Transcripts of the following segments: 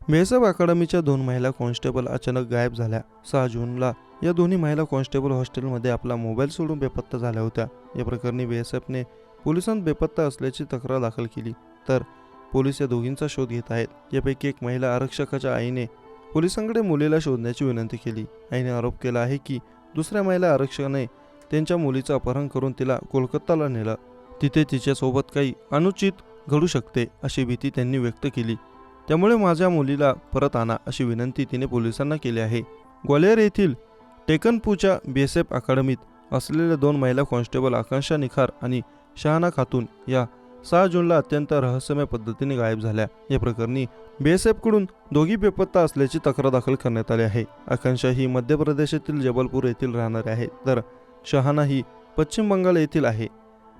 बेसब अकादमीच्या 2 महिला कॉन्स्टेबल अचानक गायब झाल्या। 6 जूनला या दोन्ही महिला कॉन्स्टेबल हॉस्टेलमध्ये आपला मोबाईल सोडून बेपत्ता झाल्या होत्या। या प्रकरणी बीएसएफने पोलिसांत बेपत्ता असल्याची तक्रार दाखल केली, तर पोलीस या दोघींचा शोध घेत आहेत। यापैकी एक महिला आरक्षकाच्या आईने पोलिसांकडे मुलीला शोधण्याची विनंती केली। आईने आरोप केला आहे की दुसऱ्या महिला आरक्षकाने त्यांच्या मुलीचं अपहरण करून तिला कोलकाताला नेलं। तिथे तिच्यासोबत काही अनुचित घडू शकते अशी भीती त्यांनी व्यक्त केली। त्यामुळे माझ्या मुलीला परत आणा अशी विनंती तिने पोलिसांना केली आहे। ग्वालियर येथील टेकनपूरच्या बीएसएफ अकादमीत असलेल्या 2 महिला कॉन्स्टेबल आकांक्षा निखार आणि शहाना खातून या 6 जूनला अत्यंत रहस्यमय पद्धतीने गायब झाल्या। या प्रकरणी बीएसएफकडून दोघी बेपत्ता असल्याची तक्रार दाखल करण्यात आली आहे। आकांक्षा ही मध्य प्रदेशातील जबलपूर येथील राहणारी आहे, तर शहाना ही पश्चिम बंगाल येथील आहे।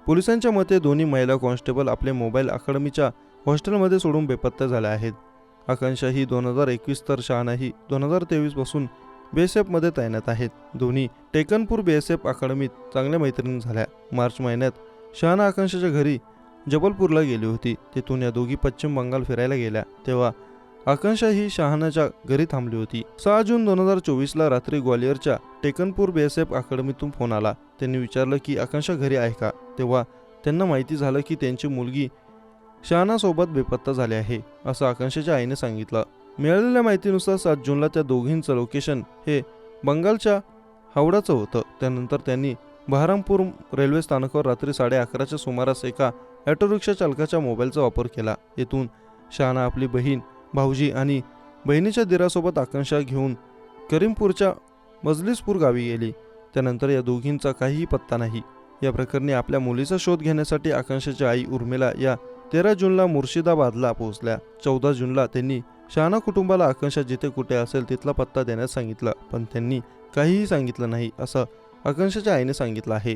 पोलिसांच्या मते दोन्ही महिला कॉन्स्टेबल आपले मोबाईल अकादमीच्या हॉस्टेलमध्ये सोडून बेपत्ता झाल्या आहेत। आकांक्षा ही 2021 तर शहाना ही 2023 पासून बीएसएफमध्ये तैनात आहेत। दोन्ही टेकनपूर बीएसएफ अकादमीत चांगल्या मैत्रिणी झाल्या। मार्च महिन्यात शहाना आकांक्षाच्या घरी जबलपूरला गेली होती। तिथून या दोघी पश्चिम बंगाल फिरायला गेल्या, तेव्हा आकांक्षा ही शहानाच्या घरी थांबली होती। 6 जून 2024ला रात्री ग्वालियरच्या टेकनपूर बीएसएफ अकादमीतून फोन आला। त्यांनी विचारलं की आकांक्षा घरी आहे का, तेव्हा त्यांना माहिती झालं की त्यांची मुलगी शहानासोबत बेपत्ता झाली आहे, असं आकांक्षाच्या आईने सांगितलं। मिळालेल्या माहितीनुसार 7 जूनला त्या दोघींचं लोकेशन हे बंगालच्या हावडाचं होतं। त्यानंतर त्यांनी बहरामपूर रेल्वे स्थानकावर रात्री 11:30च्या सुमारास एका ऑटो रिक्षा चालकाच्या मोबाईलचा वापर केला। येथून शहाना आपली बहीण, भाऊजी आणि बहिणीच्या दिरासोबत आकांक्षा घेऊन करीमपूरच्या मजलिसपूर गावी गेली। त्यानंतर या दोघींचा काहीही पत्ता नाही। या प्रकरणी आपल्या मुलीचा शोध घेण्यासाठी आकांक्षाची आई उर्मिला या 13 जूनला मुर्शिदाबादला पोहोचल्या। 14 जूनला त्यांनी शहाना कुटुंबाला आकांक्षा जिथे कुठे असेल तिथला पत्ता देण्यास सांगितलं, पण त्यांनी काहीही सांगितलं नाही असं आकांक्षाच्या आईने सांगितलं आहे।